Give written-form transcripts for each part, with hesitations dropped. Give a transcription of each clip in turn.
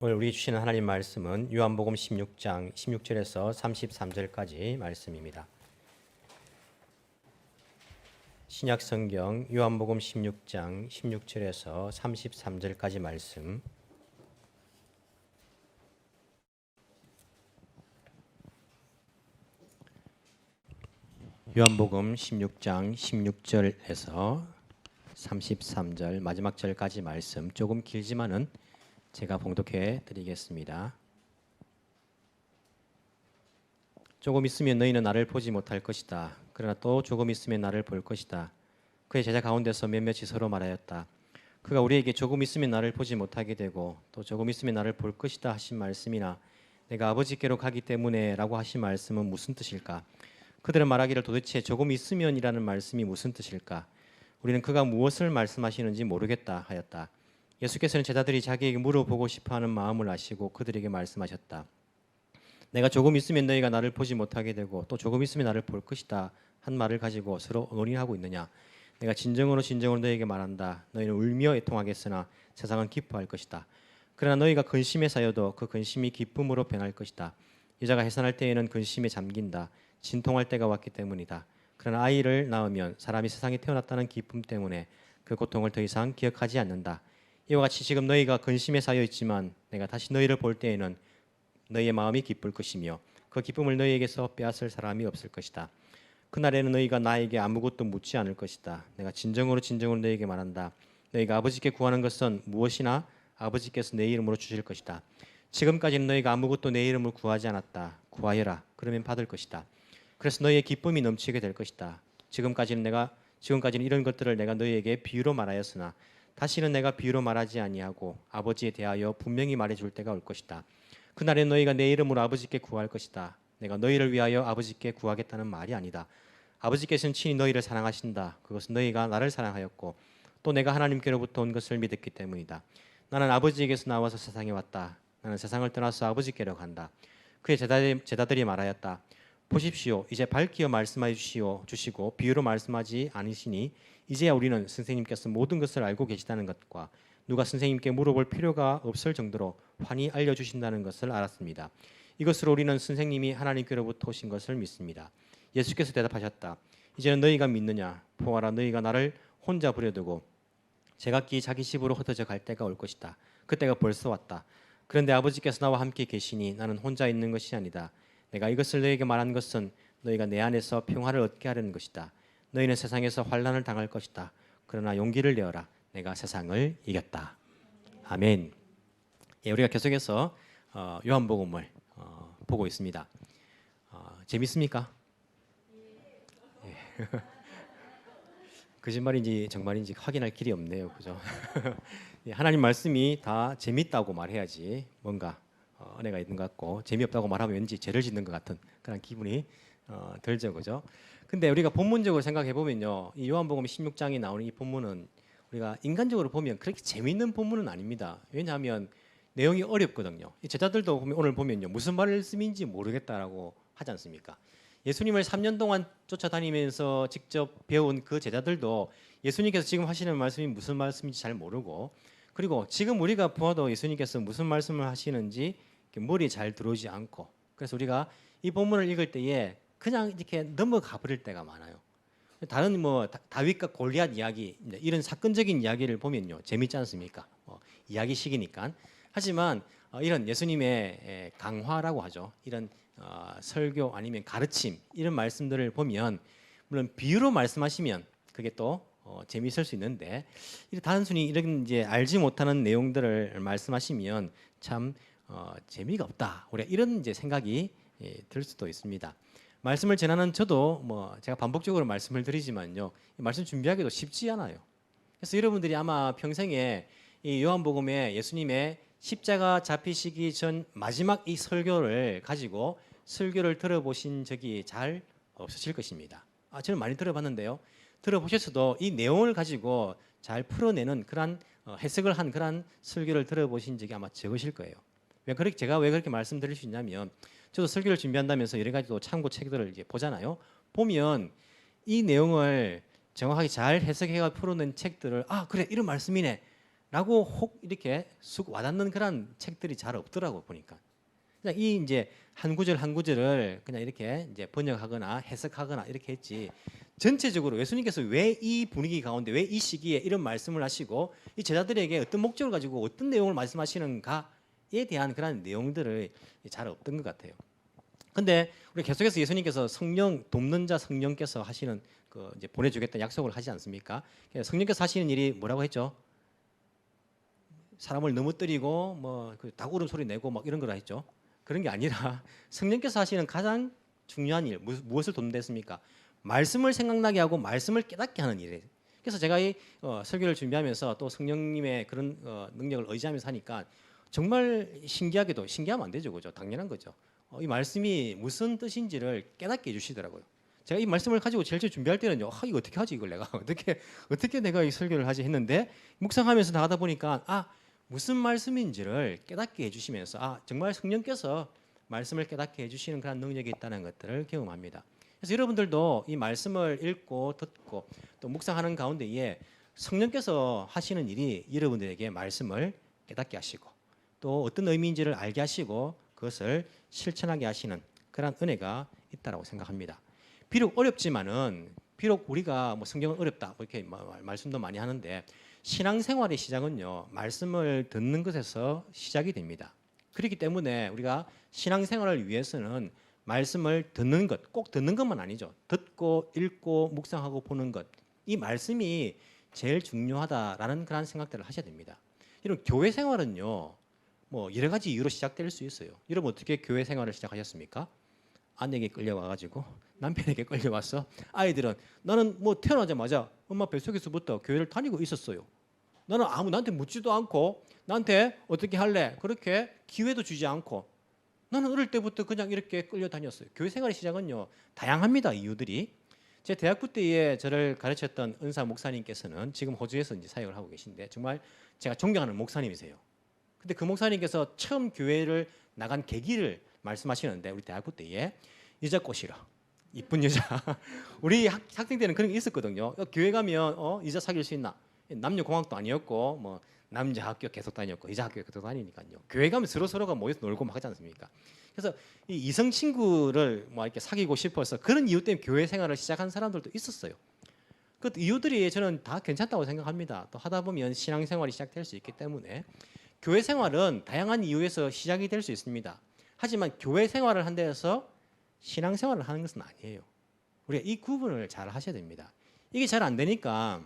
오늘 우리 주시는 하나님 말씀은 요한복음 16장 16절에서 33절까지 말씀입니다. 신약 성경 요한복음 16장 16절에서 33절까지 말씀. 요한복음 16장 16절에서 33절 마지막 절까지 말씀, 조금 길지만은 제가 봉독해 드리겠습니다. 조금 있으면 너희는 나를 보지 못할 것이다. 그러나 또 조금 있으면 나를 볼 것이다. 그의 제자 가운데서 몇몇이 서로 말하였다. 그가 우리에게 조금 있으면 나를 보지 못하게 되고 또 조금 있으면 나를 볼 것이다 하신 말씀이나 내가 아버지께로 가기 때문에 라고 하신 말씀은 무슨 뜻일까? 그들은 말하기를 도대체 조금 있으면이라는 말씀이 무슨 뜻일까? 우리는 그가 무엇을 말씀하시는지 모르겠다 하였다. 예수께서는 제자들이 자기에게 물어보고 싶어하는 마음을 아시고 그들에게 말씀하셨다. 내가 조금 있으면 너희가 나를 보지 못하게 되고 또 조금 있으면 나를 볼 것이다 한 말을 가지고 서로 논의하고 있느냐? 내가 진정으로 너희에게 말한다. 너희는 울며 애통하겠으나 세상은 기뻐할 것이다. 그러나 너희가 근심에 쌓여도 그 근심이 기쁨으로 변할 것이다. 여자가 해산할 때에는 근심에 잠긴다. 진통할 때가 왔기 때문이다. 그러나 아이를 낳으면 사람이 세상에 태어났다는 기쁨 때문에 그 고통을 더 이상 기억하지 않는다. 이와 같이 지금 너희가 근심에 쌓여 있지만 내가 다시 너희를 볼 때에는 너희의 마음이 기쁠 것이며 그 기쁨을 너희에게서 빼앗을 사람이 없을 것이다. 그날에는 너희가 나에게 아무것도 묻지 않을 것이다. 내가 진정으로 너희에게 말한다. 너희가 아버지께 구하는 것은 무엇이나 아버지께서 내 이름으로 주실 것이다. 지금까지는 너희가 아무것도 내 이름으로 구하지 않았다. 구하여라. 그러면 받을 것이다. 그래서 너희의 기쁨이 넘치게 될 것이다. 지금까지는 이런 것들을 내가 너희에게 비유로 말하였으나 다시는 내가 비유로 말하지 아니하고 아버지에 대하여 분명히 말해줄 때가 올 것이다. 그날에 너희가 내 이름으로 아버지께 구할 것이다. 내가 너희를 위하여 아버지께 구하겠다는 말이 아니다. 아버지께서는 친히 너희를 사랑하신다. 그것은 너희가 나를 사랑하였고 또 내가 하나님께로부터 온 것을 믿었기 때문이다. 나는 아버지에게서 나와서 세상에 왔다. 나는 세상을 떠나서 아버지께로 간다. 그의 제자들이 말하였다. 보십시오. 이제 밝히어 말씀하여 주시고 비유로 말씀하지 않으시니 이제야 우리는 선생님께서 모든 것을 알고 계시다는 것과 누가 선생님께 물어볼 필요가 없을 정도로 환히 알려주신다는 것을 알았습니다. 이것으로 우리는 선생님이 하나님께로부터 오신 것을 믿습니다. 예수께서 대답하셨다. 이제는 너희가 믿느냐? 보아라, 너희가 나를 혼자 버려두고 제각기 자기 집으로 흩어져 갈 때가 올 것이다. 그때가 벌써 왔다. 그런데 아버지께서 나와 함께 계시니 나는 혼자 있는 것이 아니다. 내가 이것을 너희에게 말한 것은 너희가 내 안에서 평화를 얻게 하려는 것이다. 너희는 세상에서 환난을 당할 것이다. 그러나 용기를 내어라. 내가 세상을 이겼다. 아멘. 예, 우리가 계속해서 요한복음을 보고 있습니다. 재밌습니까? 예. 거짓말인지 정말인지 확인할 길이 없네요. 그죠? 예, 하나님 말씀이 다 재밌다고 말해야지 뭔가 은혜가 있는 것 같고 재미없다고 말하면 왠지 죄를 짓는 것 같은 그런 기분이 들죠. 그죠? 근데 우리가 본문적으로 생각해 보면요. 이 요한복음 16장에 나오는 이 본문은 우리가 인간적으로 보면 그렇게 재미있는 본문은 아닙니다. 왜냐하면 내용이 어렵거든요. 제자들도 오늘 보면요. 무슨 말씀인지 모르겠다라고 하지 않습니까? 예수님을 3년 동안 쫓아다니면서 직접 배운 그 제자들도 예수님께서 지금 하시는 말씀이 무슨 말씀인지 잘 모르고, 그리고 지금 우리가 보아도 예수님께서 무슨 말씀을 하시는지 머리에 잘 들어오지 않고, 그래서 우리가 이 본문을 읽을 때에 그냥 이렇게 넘어가 버릴 때가 많아요. 다른 뭐 다윗과 골리앗 이야기 이런 사건적인 이야기를 보면요 재밌지 않습니까? 이야기식이니까. 하지만 이런 예수님의 강화라고 하죠. 이런 설교 아니면 가르침 이런 말씀들을 보면 물론 비유로 말씀하시면 그게 또 재미있을 수 있는데 단순히 이런 이제 알지 못하는 내용들을 말씀하시면 참 재미가 없다. 우리가 이런 이제 생각이 들 수도 있습니다. 말씀을 전하는 저도 뭐 제가 반복적으로 말씀을 드리지만요, 말씀 준비하기도 쉽지 않아요. 그래서 여러분들이 아마 평생에 이 요한복음에 예수님의 십자가 잡히시기 전 마지막 이 설교를 가지고 설교를 들어보신 적이 잘 없으실 것입니다. 저는 많이 들어봤는데요. 들어보셨어도 이 내용을 가지고 잘 풀어내는 그런 해석을 한 그런 설교를 들어보신 적이 아마 적으실 거예요. 제가 왜 그렇게 말씀드릴 수 있냐면 저도 설교를 준비한다면서 여러 가지 또 참고 책들을 이제 보잖아요. 보면 이 내용을 정확하게 잘 해석해가 풀어낸 책들을 그래 이런 말씀이네 라고 혹 이렇게 쑥 와닿는 그런 책들이 잘 없더라고 보니까. 그냥 이 이제 한 구절 한 구절을 그냥 이렇게 이제 번역하거나 해석하거나 이렇게 했지. 전체적으로 예수님께서 왜 이 분위기 가운데 왜 이 시기에 이런 말씀을 하시고 이 제자들에게 어떤 목적을 가지고 어떤 내용을 말씀하시는가에 대한 그런 내용들을 잘 없던 것 같아요. 근데 우리 계속해서 예수님께서 성령 돕는 자 성령께서 하시는 그 이제 보내주겠다는 약속을 하지 않습니까? 성령께서 하시는 일이 뭐라고 했죠? 사람을 넘어뜨리고 뭐그 닭울음 소리 내고 막 이런 거라 했죠. 그런 게 아니라 성령께서 하시는 가장 중요한 일 무엇을 돕는댔습니까? 말씀을 생각나게 하고 말씀을 깨닫게 하는 일이에요. 그래서 제가 이 설교를 준비하면서 또 성령님의 그런 능력을 의지하면서 하니까 정말 신기하게도 신기하면 안 되죠, 그죠? 당연한 거죠. 이 말씀이 무슨 뜻인지를 깨닫게 해주시더라고요. 제가 이 말씀을 가지고 제일 처음 준비할 때는요, 이거 어떻게 하지 이걸 내가 어떻게 내가 이 설교를 하지 했는데 묵상하면서 나가다 보니까 무슨 말씀인지를 깨닫게 해주시면서 정말 성령께서 말씀을 깨닫게 해주시는 그런 능력이 있다는 것들을 경험합니다. 그래서 여러분들도 이 말씀을 읽고 듣고 또 묵상하는 가운데에 성령께서 하시는 일이 여러분들에게 말씀을 깨닫게 하시고 또 어떤 의미인지를 알게 하시고 그것을 실천하게 하시는 그런 은혜가 있다라고 생각합니다. 비록 어렵지만은 비록 우리가 뭐 성경은 어렵다 이렇게 말씀도 많이 하는데 신앙생활의 시작은요 말씀을 듣는 것에서 시작이 됩니다. 그렇기 때문에 우리가 신앙생활을 위해서는 말씀을 듣는 것, 꼭 듣는 것만 아니죠. 듣고 읽고 묵상하고 보는 것, 이 말씀이 제일 중요하다라는 그런 생각들을 하셔야 됩니다. 이런 교회 생활은요 뭐 여러 가지 이유로 시작될 수 있어요. 여러분 어떻게 교회 생활을 시작하셨습니까? 아내에게 끌려와가지고 남편에게 끌려와서 아이들은 나는 뭐 태어나자마자 엄마 뱃속에서부터 교회를 다니고 있었어요. 나는 나한테 묻지도 않고 나한테 어떻게 할래? 그렇게 기회도 주지 않고 나는 어릴 때부터 그냥 이렇게 끌려다녔어요. 교회 생활의 시작은요 다양합니다. 이유들이. 제 대학부 때에 저를 가르쳤던 은사 목사님께서는 지금 호주에서 이제 사역을 하고 계신데 정말 제가 존경하는 목사님이세요. 근데 그 목사님께서 처음 교회를 나간 계기를 말씀하시는데 우리 대학부 때에 여자 꼬시러 이쁜 여자 우리 학생 때는 그런 게 있었거든요. 교회 가면 여자 사귈 수 있나? 남녀 공학도 아니었고 뭐 남자 학교 계속 다녔고 여자 학교 계속 다니니까요. 교회 가면 서로가 모여서 놀고 막 하지 않습니까? 그래서 이 이성 친구를 뭐 이렇게 사귀고 싶어서 그런 이유 때문에 교회 생활을 시작한 사람들도 있었어요. 그 이유들이 저는 다 괜찮다고 생각합니다. 또 하다 보면 신앙생활이 시작될 수 있기 때문에 교회 생활은 다양한 이유에서 시작이 될 수 있습니다. 하지만 교회 생활을 한다 해서 신앙생활을 하는 것은 아니에요. 우리가 이 구분을 잘 하셔야 됩니다. 이게 잘 안 되니까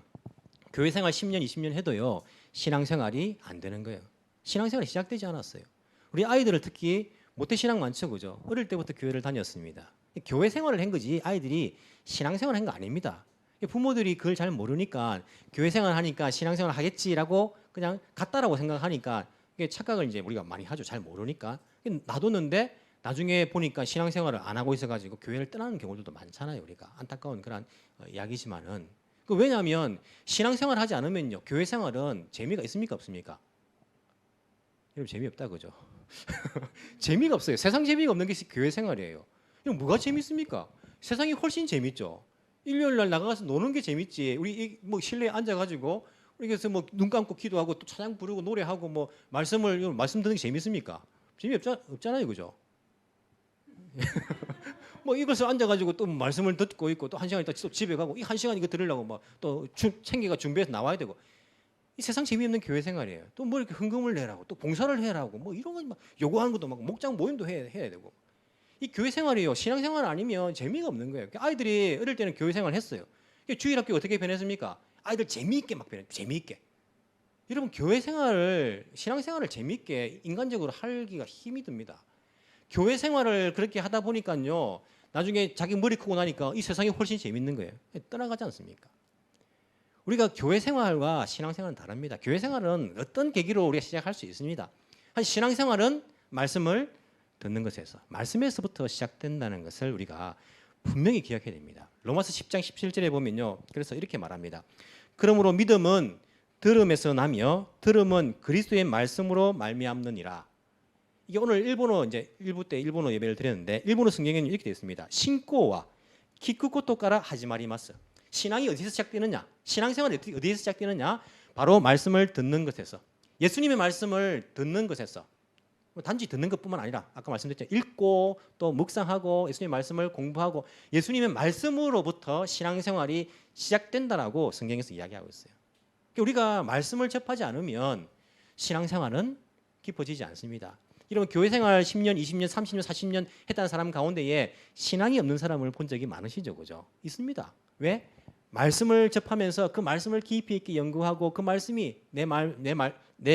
교회 생활 10년, 20년 해도요. 신앙생활이 안 되는 거예요. 신앙생활이 시작되지 않았어요. 우리 아이들을 특히 모태신앙 많죠, 그죠? 어릴 때부터 교회를 다녔습니다. 교회 생활을 한 거지 아이들이 신앙생활을 한 거 아닙니다. 부모들이 그걸 잘 모르니까 교회 생활을 하니까 신앙생활을 하겠지라고 그냥 같다라고 생각하니까 이게 착각을 이제 우리가 많이 하죠. 잘 모르니까. 놔뒀는데 나중에 보니까 신앙생활을 안 하고 있어가지고 교회를 떠나는 경우들도 많잖아요. 우리가 안타까운 그런 이야기지만은 왜냐하면 신앙생활을 하지 않으면요 교회 생활은 재미가 있습니까 없습니까? 여러분 재미없다 그죠? 재미가 없어요. 세상 재미가 없는 게 교회 생활이에요. 이거 뭐가 재밌습니까? 세상이 훨씬 재밌죠. 일요일 날 나가서 노는 게 재밌지. 우리 뭐 실내에 앉아가지고 우리 그래서 뭐 눈 감고 기도하고 또 찬양 부르고 노래하고 뭐 말씀 듣는 게 재밌습니까? 없잖아요, 그죠? 뭐 이것을 앉아가지고 또 말씀을 듣고 있고 또 1시간 있다 또 집에 가고 이 1시간 이거 들으려고 막 또 챙겨가 준비해서 나와야 되고 이 세상 재미없는 교회 생활이에요. 또 뭐 이렇게 헌금을 내라고 또 봉사를 해라고 뭐 이런 거 막 요구하는 것도 막 목장 모임도 해야 되고 이 교회 생활이요 신앙생활 아니면 재미가 없는 거예요. 아이들이 어릴 때는 교회 생활을 했어요. 주일학교 어떻게 변했습니까? 아이들 재미있게 막 변해 재미있게. 여러분 교회 생활을 신앙생활을 재미있게 인간적으로 하기가 힘이 듭니다. 교회 생활을 그렇게 하다 보니까요 나중에 자기 머리 크고 나니까 이 세상이 훨씬 재밌는 거예요. 떠나가지 않습니까? 우리가 교회 생활과 신앙생활은 다릅니다. 교회 생활은 어떤 계기로 우리가 시작할 수 있습니다. 한 신앙생활은 말씀을 듣는 것에서 말씀에서부터 시작된다는 것을 우리가 분명히 기억해야 됩니다. 로마서 10장 17절에 보면요. 그래서 이렇게 말합니다. 그러므로 믿음은 들음에서 나며 들음은 그리스도의 말씀으로 말미암느니라. 이게 오늘 일본어 이제 일부 때 일본어 예배를 드렸는데 일본어 성경에는 이렇게 되어 있습니다. 신고와 키쿠코토から始まります. 신앙이 어디서 시작되느냐? 신앙생활이 어디에서 시작되느냐? 바로 말씀을 듣는 것에서, 예수님의 말씀을 듣는 것에서, 단지 듣는 것뿐만 아니라 아까 말씀드렸죠. 읽고 또 묵상하고 예수님의 말씀을 공부하고 예수님의 말씀으로부터 신앙생활이 시작된다라고 성경에서 이야기하고 있어요. 우리가 말씀을 접하지 않으면 신앙생활은 깊어지지 않습니다. 여러분 교회 생활 10년, 20년, 30년, 40년 했다는 사람 가운데에 신앙이 없는 사람을 본 적이 많으시죠, 그죠? 있습니다. 왜? 말씀을 접하면서 그 말씀을 깊이 있게 연구하고 그 말씀이 내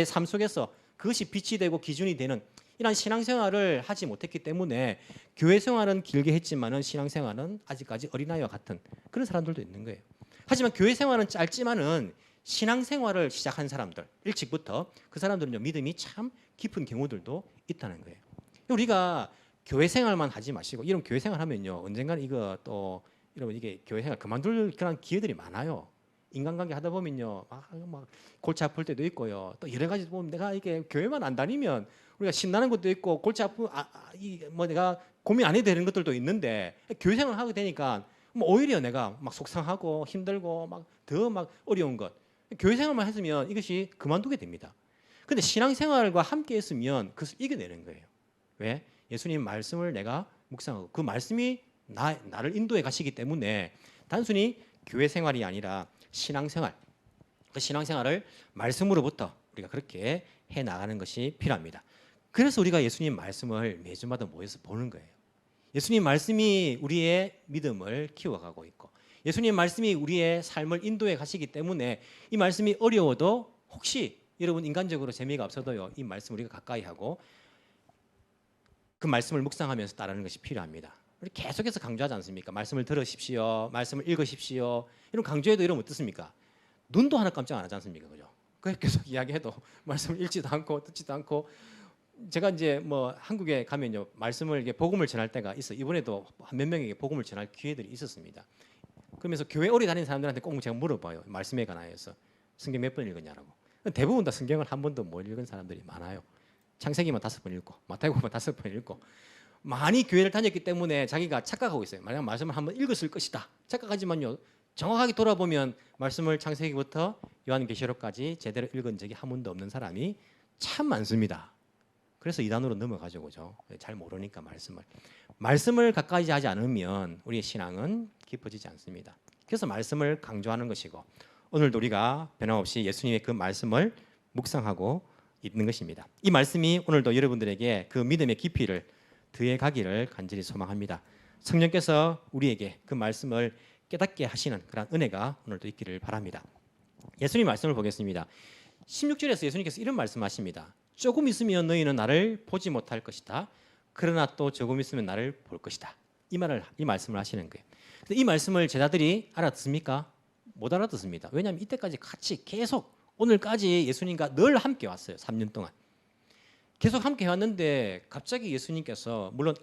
삶 속에서 그것이 빛이 되고 기준이 되는 이런 신앙생활을 하지 못했기 때문에 교회 생활은 길게 했지만은 신앙생활은 아직까지 어린아이와 같은 그런 사람들도 있는 거예요. 하지만 교회 생활은 짧지만은 신앙생활을 시작한 사람들 일찍부터 그 사람들은 믿음이 참 깊은 경우들도 있다는 거예요. 우리가 교회 생활만 하지 마시고 이런 교회 생활하면요 언젠가는 이거 또 여러분 이게 교회 생활 그만둘 그런 기회들이 많아요. 인간관계 하다 보면요 막 골치 아플 때도 있고요. 또 여러 가지 보면 내가 이게 교회만 안 다니면 우리가 신나는 것도 있고 골치 아프 뭐 내가 고민 안 해도 되는 것들도 있는데 교회 생활 하게 되니까 뭐 오히려 내가 막 속상하고 힘들고 막 더 막 어려운 것 교회 생활만 했으면 이것이 그만두게 됩니다. 근데 신앙생활과 함께 했으면 그것을 이겨내는 거예요. 왜? 예수님 말씀을 내가 묵상하고 그 말씀이 나를 인도해 가시기 때문에 단순히 교회 생활이 아니라 신앙생활, 그 신앙생활을 말씀으로부터 우리가 그렇게 해 나가는 것이 필요합니다. 그래서 우리가 예수님 말씀을 매주마다 모여서 보는 거예요. 예수님 말씀이 우리의 믿음을 키워가고 있고 예수님 말씀이 우리의 삶을 인도해 가시기 때문에 이 말씀이 어려워도 혹시 여러분 인간적으로 재미가 없어도요 이 말씀 우리가 가까이 하고 그 말씀을 묵상하면서 따르는 것이 필요합니다. 우리 계속해서 강조하지 않습니까? 말씀을 들으십시오, 말씀을 읽으십시오. 이런 강조해도 이러면 어떻습니까? 눈도 하나 깜짝 안 하지 않습니까, 그죠? 그 계속 이야기해도 말씀을 읽지도 않고 듣지도 않고 제가 이제 뭐 한국에 가면요 말씀을 이게 복음을 전할 때가 있어. 이번에도 몇 명에게 복음을 전할 기회들이 있었습니다. 그러면서 교회 오래 다니는 사람들한테 꼭 제가 물어봐요. 말씀에 관하여서 성경 몇 번 읽었냐라고. 대부분 다 성경을 한 번도 못 읽은 사람들이 많아요. 창세기만 5번 읽고 마태복음만 5번 읽고 많이 교회를 다녔기 때문에 자기가 착각하고 있어요. 만약 말씀을 한번 읽었을 것이다. 착각하지만요. 정확하게 돌아보면 말씀을 창세기부터 요한계시록까지 제대로 읽은 적이 한 번도 없는 사람이 참 많습니다. 그래서 이단으로 넘어가죠, 그죠? 잘 모르니까 말씀을 가까이 하지 않으면 우리의 신앙은 깊어지지 않습니다. 그래서 말씀을 강조하는 것이고 오늘도 우리가 변함없이 예수님의 그 말씀을 묵상하고 있는 것입니다. 이 말씀이 오늘도 여러분들에게 그 믿음의 깊이를 더해 가기를 간절히 소망합니다. 성령께서 우리에게 그 말씀을 깨닫게 하시는 그런 은혜가 오늘도 있기를 바랍니다. 예수님 말씀을 보겠습니다. 16절에서 예수님께서 이런 말씀하십니다. 조금 있으면 너희는 나를 보지 못할 것이다. 그러나 또 조금 있으면 나를 볼 것이다. 이 말씀을 하시는 거예요. 이 말씀을 제자들이 알아듣습니까? 못 알아듣습니다. 왜냐하면 이때까지 같이 계속 오늘까지 예수님과 늘 함께 왔어요. 3년 동안 계속 함께 왔는데 갑자기 예수님께서 물론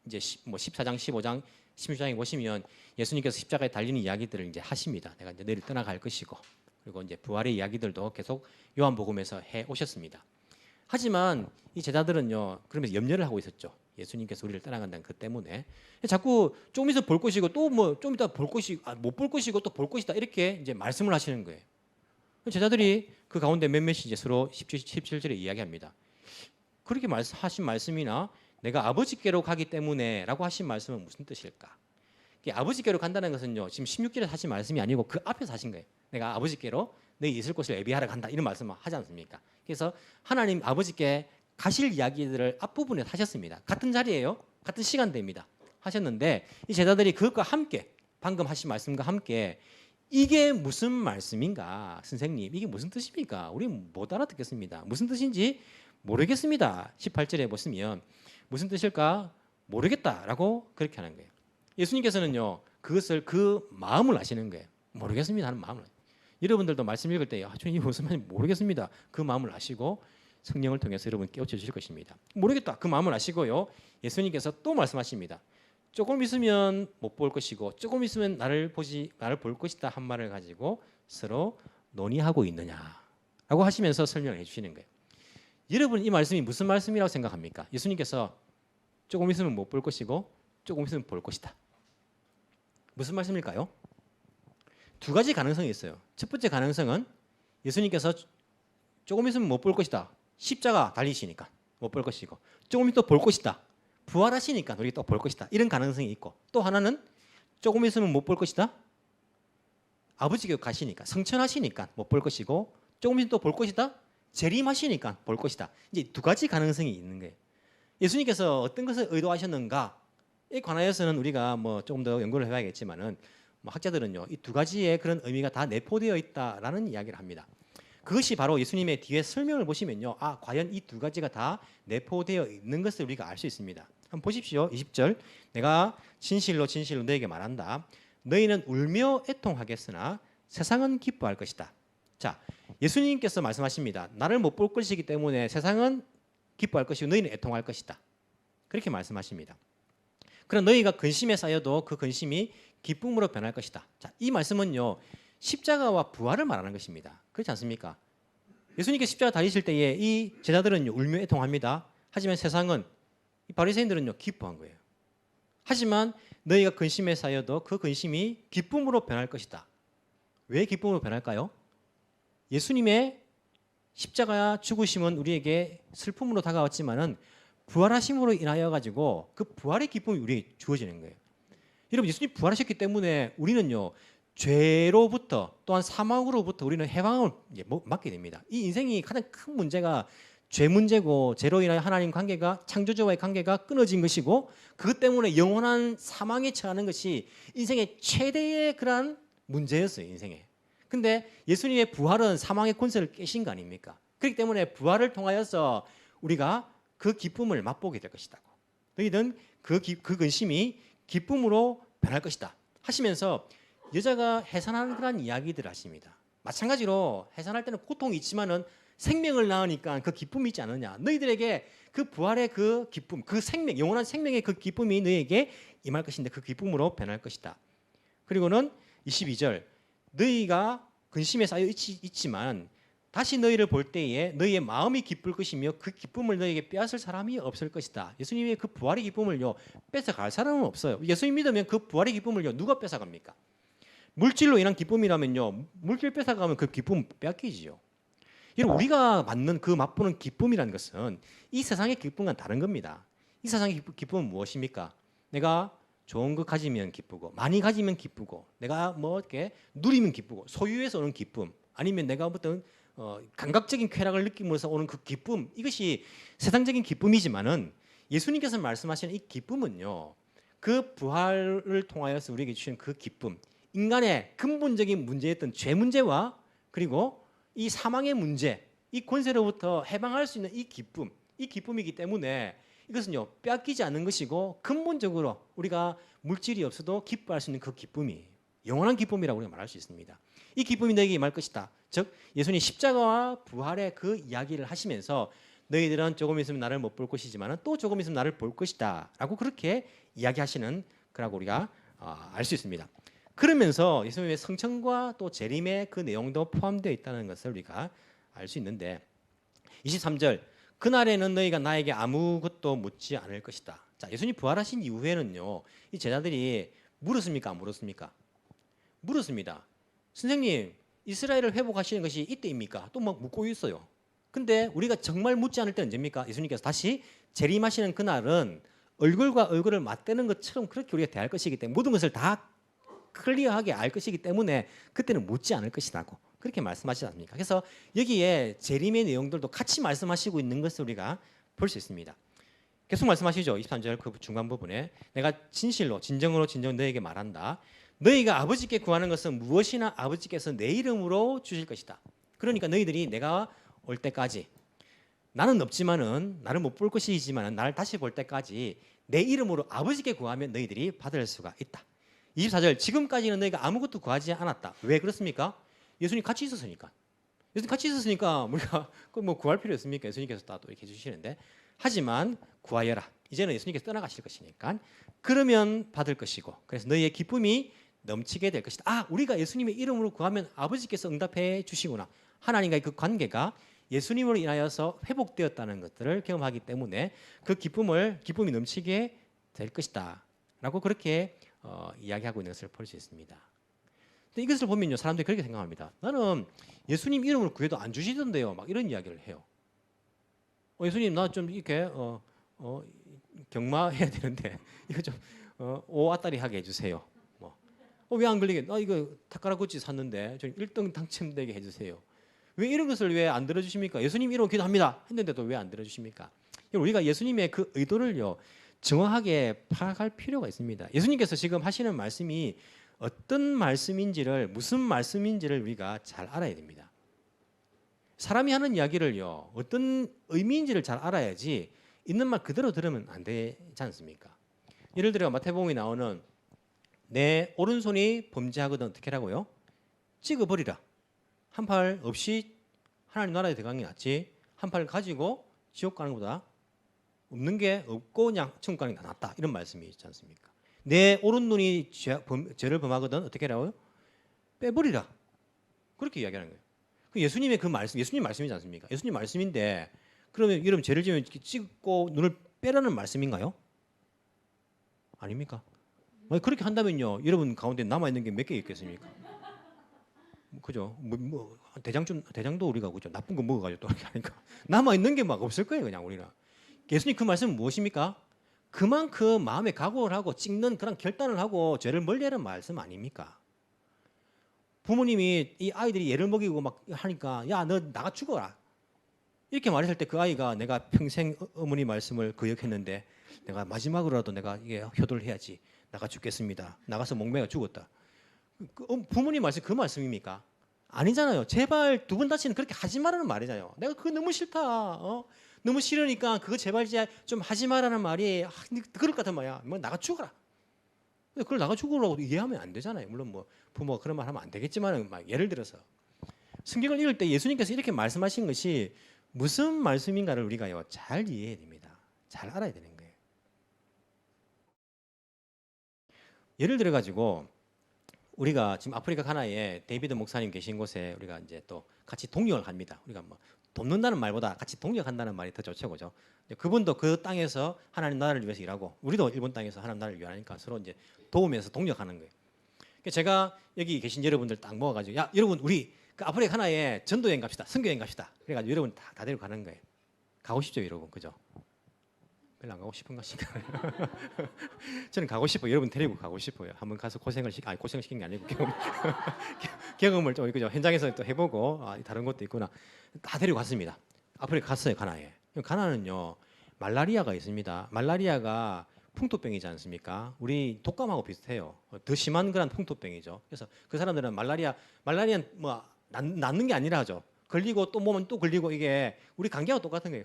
이제 뭐 14장, 15장, 16장에 보시면 예수님께서 십자가에 달리는 이야기들을 이제 하십니다. 내가 이제 내일 떠나갈 것이고 그리고 이제 부활의 이야기들도 계속 요한복음에서 해 오셨습니다. 하지만 이 제자들은요 그러면서 염려를 하고 있었죠. 예수님께서 우리를 떠나간다는 그 때문에 자꾸 좀 있어 볼 것이고 또 뭐 좀 이따 볼 것이고 못 볼 것이고 또 볼 것이다 이렇게 이제 말씀을 하시는 거예요. 제자들이 그 가운데 몇몇이 이제 서로 17절에 이야기합니다. 그렇게 하신 말씀이나 내가 아버지께로 가기 때문에라고 하신 말씀은 무슨 뜻일까? 아버지께로 간다는 것은요 지금 16절에 하신 말씀이 아니고 그 앞에서 하신 거예요. 내가 아버지께로 너희 있을 곳을 예비하러 간다 이런 말씀을 하지 않습니까? 그래서 하나님 아버지께 가실 이야기들을 앞부분에 하셨습니다. 같은 자리예요. 같은 시간대입니다. 하셨는데 이 제자들이 그것과 함께 방금 하신 말씀과 함께 이게 무슨 말씀인가? 선생님 이게 무슨 뜻입니까? 우리 못 알아듣겠습니다. 무슨 뜻인지 모르겠습니다. 18절에 보시면 무슨 뜻일까? 모르겠다라고 그렇게 하는 거예요. 예수님께서는요 그것을 그 마음을 아시는 거예요. 모르겠습니다 하는 마음을. 여러분들도 말씀 읽을 때 주님 이게 무슨 말인지 모르겠습니다. 그 마음을 아시고 성령을 통해서 여러분 깨우쳐 주실 것입니다. 모르겠다 그 마음을 아시고요. 예수님께서 또 말씀하십니다. 조금 있으면 못 볼 것이고 조금 있으면 나를 볼 것이다 한 말을 가지고 서로 논의하고 있느냐라고 하시면서 설명해 주시는 거예요. 여러분 이 말씀이 무슨 말씀이라고 생각합니까? 예수님께서 조금 있으면 못 볼 것이고 조금 있으면 볼 것이다. 무슨 말씀일까요? 두 가지 가능성이 있어요. 첫 번째 가능성은 예수님께서 조금 있으면 못 볼 것이다. 십자가 달리시니까 못 볼 것이고, 조금 있으면 또 볼 것이다. 부활하시니까 우리 또 볼 것이다. 이런 가능성이 있고, 또 하나는 조금 있으면 못 볼 것이다. 아버지께서 가시니까, 성천하시니까 못 볼 것이고, 조금 있으면 또 볼 것이다. 재림하시니까 볼 것이다. 이제 두 가지 가능성이 있는 거예요. 예수님께서 어떤 것을 의도하셨는가에 관하여서는 우리가 뭐 조금 더 연구를 해봐야겠지만은, 뭐 학자들은요, 이 두 가지의 그런 의미가 다 내포되어 있다라는 이야기를 합니다. 그것이 바로 예수님의 뒤에 설명을 보시면요, 아, 과연 이 두 가지가 다 내포되어 있는 것을 우리가 알 수 있습니다. 한번 보십시오. 20절, 내가 진실로 진실로 너에게 말한다. 너희는 울며 애통하겠으나 세상은 기뻐할 것이다. 자, 예수님께서 말씀하십니다. 나를 못 볼 것이기 때문에 세상은 기뻐할 것이고 너희는 애통할 것이다. 그렇게 말씀하십니다. 그럼 너희가 근심에 쌓여도 그 근심이 기쁨으로 변할 것이다. 자, 이 말씀은요, 십자가와 부활을 말하는 것입니다. 그렇지 않습니까? 예수님께서 십자가 달리실 때에 이 제자들은요, 울며 애통합니다. 하지만 세상은, 이 바리새인들은요, 기뻐한 거예요. 하지만 너희가 근심에 쌓여도 그 근심이 기쁨으로 변할 것이다. 왜 기쁨으로 변할까요? 예수님의 십자가 죽으심은 우리에게 슬픔으로 다가왔지만은 부활하심으로 인하여 가지고 그 부활의 기쁨이 우리에게 주어지는 거예요. 여러분, 예수님 부활하셨기 때문에 우리는요, 죄로부터 또한 사망으로부터 우리는 해방을 맞게 됩니다. 이 인생이 가장 큰 문제가 죄 문제고, 죄로 인하여 하나님 관계가, 창조주와의 관계가 끊어진 것이고, 그것 때문에 영원한 사망에 처하는 것이 인생의 최대의 그러한 문제였어요, 인생에. 근데 예수님의 부활은 사망의 권세를 깨신 거 아닙니까? 그렇기 때문에 부활을 통하여서 우리가 그 기쁨을 맛보게 될 것이다. 너희는 그 근심이 기쁨으로 변할 것이다 하시면서 여자가 해산하는 그런 이야기들을 하십니다. 마찬가지로 해산할 때는 고통이 있지만은 생명을 낳으니까 그 기쁨이 있지 않느냐. 너희들에게 그 부활의 그 기쁨, 그 생명, 영원한 생명의 그 기쁨이 너희에게 임할 것인데 그 기쁨으로 변할 것이다. 그리고는 22절, 너희가 근심에 쌓여 있지만 다시 너희를 볼 때에 너희의 마음이 기쁠 것이며 그 기쁨을 너희에게 빼앗을 사람이 없을 것이다. 예수님의 그 부활의 기쁨을요, 뺏어갈 사람은 없어요. 예수님 믿으면 그 부활의 기쁨을요, 누가 뺏어갑니까? 물질로 인한 기쁨이라면요, 물질 뺏어가면 그 기쁨 뺏기지요. 여러분, 우리가 받는 그 맛보는 기쁨이라는 것은 이 세상의 기쁨과는 다른 겁니다. 이 세상의 기쁨은 무엇입니까? 내가 좋은 거 가지면 기쁘고, 많이 가지면 기쁘고, 내가 뭐 이렇게 누리면 기쁘고, 소유해서 오는 기쁨, 아니면 내가 어떤 감각적인 쾌락을 느끼면서 오는 그 기쁨, 이것이 세상적인 기쁨이지만은 예수님께서 말씀하시는 이 기쁨은요, 그 부활을 통하여서 우리에게 주신 그 기쁨, 인간의 근본적인 문제였던 죄 문제와 그리고 이 사망의 문제, 이 권세로부터 해방할 수 있는 이 기쁨이기 때문에 이것은요, 빼앗기지 않는 것이고 근본적으로 우리가 물질이 없어도 기뻐할 수 있는 그 기쁨이 영원한 기쁨이라고 우리가 말할 수 있습니다. 이 기쁨이 너에게 임할 것이다. 즉 예수님 십자가와 부활의 그 이야기를 하시면서 너희들은 조금 있으면 나를 못 볼 것이지만 또 조금 있으면 나를 볼 것이다 라고 그렇게 이야기하시는 거라고 우리가 알 수 있습니다. 그러면서 예수님의 성천과 또 재림의 그 내용도 포함되어 있다는 것을 우리가 알 수 있는데, 23절, 그날에는 너희가 나에게 아무것도 묻지 않을 것이다. 자, 예수님 부활하신 이후에는요, 이 제자들이 물었습니까? 안 물었습니까? 물었습니다. 선생님, 이스라엘을 회복하시는 것이 이때입니까? 또 막 묻고 있어요. 근데 우리가 정말 묻지 않을 때 언제입니까? 예수님께서 다시 재림하시는 그날은 얼굴과 얼굴을 맞대는 것처럼 그렇게 우리가 대할 것이기 때문에 모든 것을 다 클리어하게 알 것이기 때문에 그때는 묻지 않을 것이라고 그렇게 말씀하시지 않습니까? 그래서 여기에 재림의 내용들도 같이 말씀하시고 있는 것을 우리가 볼 수 있습니다. 계속 말씀하시죠. 23절 그 중간 부분에 내가 진실로 진정으로 진정 너에게 말한다. 너희가 아버지께 구하는 것은 무엇이나 아버지께서 내 이름으로 주실 것이다. 그러니까 너희들이 내가 올 때까지, 나는 없지만은 나를 못 볼 것이지만은 나를 다시 볼 때까지 내 이름으로 아버지께 구하면 너희들이 받을 수가 있다. 24절, 지금까지는 너희가 아무것도 구하지 않았다. 왜 그렇습니까? 예수님 같이 있었으니까. 예수님 같이 있었으니까 우리가 뭐 구할 필요 없습니까? 예수님께서 다 또 이렇게 해주시는데, 하지만 구하여라. 이제는 예수님께서 떠나가실 것이니까 그러면 받을 것이고, 그래서 너희의 기쁨이 넘치게 될 것이다. 아, 우리가 예수님의 이름으로 구하면 아버지께서 응답해 주시구나. 하나님과의 그 관계가 예수님으로 인하여서 회복되었다는 것들을 경험하기 때문에 그 기쁨이 넘치게 될 것이다 라고 그렇게 이야기하고 있는 것을 볼 수 있습니다. 근데 이것을 보면요, 사람들이 그렇게 생각합니다. 나는 예수님 이름을 구해도 안 주시던데요. 막 이런 이야기를 해요. 예수님 나 좀 이렇게 경마해야 되는데 이거 좀 오아따리 하게 해주세요. 뭐. 왜 안 걸리게? 나 이거 타카라구치 샀는데 좀 1등 당첨되게 해주세요. 왜 이런 것을 왜 안 들어주십니까? 예수님 이름 기도합니다 했는데도 왜 안 들어주십니까? 우리가 예수님의 그 의도를요 정확하게 파악할 필요가 있습니다. 예수님께서 지금 하시는 말씀이 어떤 말씀인지를, 무슨 말씀인지를 우리가 잘 알아야 됩니다. 사람이 하는 이야기를요 어떤 의미인지를 잘 알아야지 있는 말 그대로 들으면 안 되지 않습니까? 예를 들어 마태복음에 나오는 내 오른손이 범죄하거든 어떻게 하라고요? 찍어버리라. 한 팔 없이 하나님 나라에 들어가는 게 낫지, 한 팔 가지고 지옥 가는 것보다 없는 게 없고 그냥 천국 가는 게 낫다, 이런 말씀이 있지 않습니까? 내 오른눈이 죄를 범하거든 어떻게 하라고요? 빼버리라. 그렇게 이야기하는 거예요. 그 예수님의 그 말씀, 예수님 말씀이지 않습니까? 예수님 말씀인데 그러면 여러분 죄를 지으면 찍고 눈을 빼라는 말씀인가요? 아닙니까? 그렇게 한다면요 여러분 가운데 남아있는 게 몇 개 있겠습니까? 그죠? 대장도 우리가 그죠? 나쁜 거 먹어가지고 또 이렇게 하니까 남아있는 게 막 없을 거예요 그냥 우리가. 예수님 그 말씀은 무엇입니까? 그만큼 마음에 각오를 하고 찍는 그런 결단을 하고 죄를 멀리하는 말씀 아닙니까? 부모님이 이 아이들이 얘를 먹이고 막 하니까 야 너 나가 죽어라 이렇게 말했을 때 그 아이가 내가 평생 어머니 말씀을 거역했는데 내가 마지막으로라도 내가 이게 효도를 해야지, 나가 죽겠습니다, 나가서 목매가 죽었다. 부모님 말씀 그 말씀입니까? 아니잖아요. 제발 두 번 다시는 그렇게 하지 말라는 말이잖아요. 내가 그거 너무 싫다. 너무 싫으니까 그거 제발 좀 하지 말라는 말이 그럴 것 같은 말이야. 뭐 나가 죽어라. 그걸 나가 죽으라고 이해하면 안 되잖아요. 물론 뭐 부모가 그런 말 하면 안 되겠지만 막 예를 들어서 성경을 읽을 때 예수님께서 이렇게 말씀하신 것이 무슨 말씀인가를 우리가요 잘 이해해야 됩니다. 잘 알아야 되는 거예요. 예를 들어 가지고 우리가 지금 아프리카 가나에 데이비드 목사님 계신 곳에 우리가 이제 또 같이 동역을 합니다. 우리가 뭐 돕는다는 말보다 같이 동역한다는 말이 더 좋죠, 그죠? 그분도 그 땅에서 하나님 나라를 위해서 일하고 우리도 일본 땅에서 하나님 나라를 위하니까 서로 이제 도우면서 동역하는 거예요. 제가 여기 계신 여러분들 딱 모아가지고 야 여러분 우리 그 아프리카 하나에 전도 여행 갑시다, 선교 여행 갑시다. 그래가지고 여러분 다 데리고 가는 거예요. 가고 싶죠, 여러분, 그죠? 별로 안 가고 싶은가 싶어요. 저는 가고 싶어요. 여러분 데리고 가고 싶어요. 한번 가서 고생을 시킨 게 아니고 경험을 좀 그죠? 현장에서 또 해보고 다른 것도 있구나. 다 데리고 갔습니다. 아프리카 갔어요, 가나에. 가나는요 말라리아가 있습니다. 말라리아가 풍토병이지 않습니까? 우리 독감하고 비슷해요. 더 심한 그런 풍토병이죠. 그래서 그 사람들은 말라리아는 뭐 낫는 게 아니라 하죠. 걸리고 또 몸은 또 걸리고 이게 우리 감기하고 똑같은 거예요.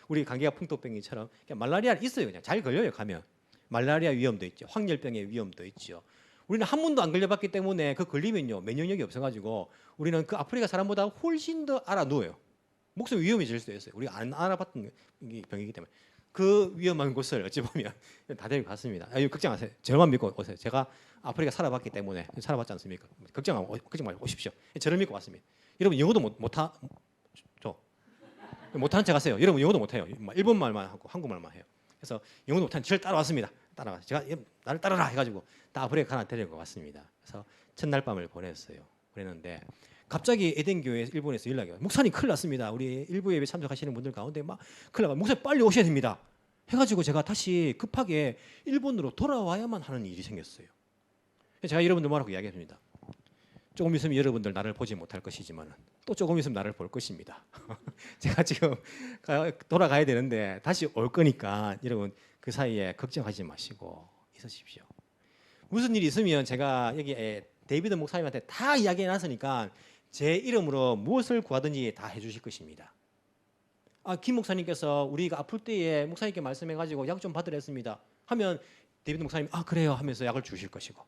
우리 감기가 풍토병이처럼 말라리아 있어요. 그냥 잘 걸려요. 가면 말라리아 위험도 있죠. 황열병의 위험도 있죠. 우리는 한 번도 안 걸려봤기 때문에 그 걸리면요 면역력이 없어가지고 우리는 그 아프리카 사람보다 훨씬 더 알아 누워요. 목숨이 위험해질 수도 있어요. 우리가 안 알아봤던 병이기 때문에 그 위험한 곳을 어찌 보면 다 데리고 갔습니다. 걱정 마세요. 저만 믿고 오세요. 제가 아프리카 살아봤기 때문에 살아봤지 않습니까? 걱정 말고 오십시오. 저를 믿고 왔습니다. 여러분 영어도 못하는 척 하세요. 여러분 영어도 못해요. 일본말만 하고 한국말만 해요. 그래서 영어도 못하는 저를 따라왔습니다. 따라와. 제가 나를 따라라 해가지고 다 아프리카 하나 데리고 왔습니다. 그래서 첫날 밤을 보냈어요. 그랬는데 갑자기 에덴교회 일본에서 연락이 와요. 목사님 큰일 났습니다. 우리 일부 예배 참석하시는 분들 가운데 막 큰일 나요. 목사님 빨리 오셔야 됩니다. 해가지고 제가 다시 급하게 일본으로 돌아와야만 하는 일이 생겼어요. 제가 여러분들 뭐라고 이야기했습니다. 조금 있으면 여러분들 나를 보지 못할 것이지만 또 조금 있으면 나를 볼 것입니다. 제가 지금 돌아가야 되는데 다시 올 거니까 여러분 그 사이에 걱정하지 마시고 있으십시오. 무슨 일이 있으면 제가 여기 데이비드 목사님한테 다 이야기해 놨으니까 제 이름으로 무엇을 구하든지 다 해주실 것입니다. 김 목사님께서 우리가 아플 때에 목사님께 말씀해가지고 약 좀 받으랬습니다 하면 데이비드 목사님 그래요 하면서 약을 주실 것이고,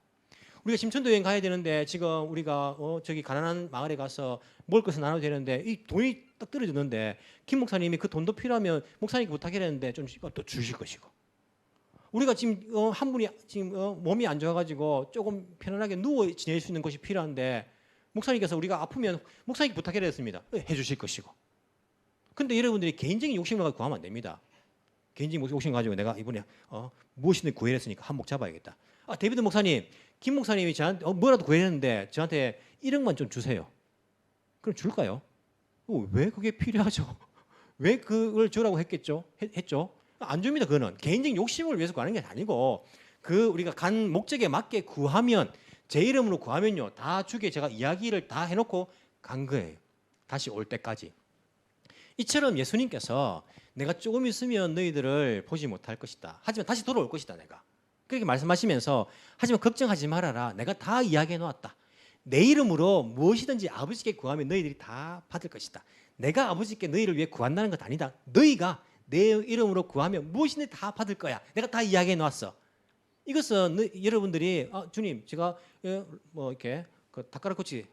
우리가 심천도 여행 가야 되는데 지금 우리가 저기 가난한 마을에 가서 먹을 것을 나눠야 되는데 이 돈이 딱 떨어졌는데 김 목사님이 그 돈도 필요하면 목사님께 부탁했는데 좀 또 주실 것이고, 우리가 지금 한 분이 지금 몸이 안 좋아가지고 조금 편안하게 누워 지낼 수 있는 것이 필요한데 목사님께서 우리가 아프면 목사님께 부탁해야 했습니다. 해주실 것이고. 근데 여러분들이 개인적인 욕심을 가지고 구하면 안 됩니다. 개인적인 욕심 가지고 내가 이번에 무엇이든 구해냈으니까 한몫 잡아야겠다. 데이비드 목사님 김 목사님이 저한테 뭐라도 구했는데 저한테 1억만 좀 주세요. 그럼 줄까요? 왜 그게 필요하죠? 왜 그걸 주라고 했죠? 안 줍니다. 그거는 개인적인 욕심을 위해서 구하는 게 아니고 우리가 간 목적에 맞게 구하면 제 이름으로 구하면요 다 주게 제가 이야기를 다 해놓고 간 거예요. 다시 올 때까지. 이처럼 예수님께서 내가 조금 있으면 너희들을 보지 못할 것이다. 하지만 다시 돌아올 것이다. 내가 그렇게 말씀하시면서 하지만 걱정하지 말아라. 내가 다 이야기해 놓았다. 내 이름으로 무엇이든지 아버지께 구하면 너희들이 다 받을 것이다. 내가 아버지께 너희를 위해 구한다는 것 아니다. 너희가 내 이름으로 구하면 무엇이든지 다 받을 거야. 내가 다 이야기해 놓았어. 이것은 여러분들이 주님 제가 이렇게 닭가락꼬치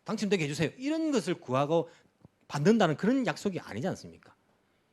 당첨되게 해주세요. 이런 것을 구하고 받는다는 그런 약속이 아니지 않습니까?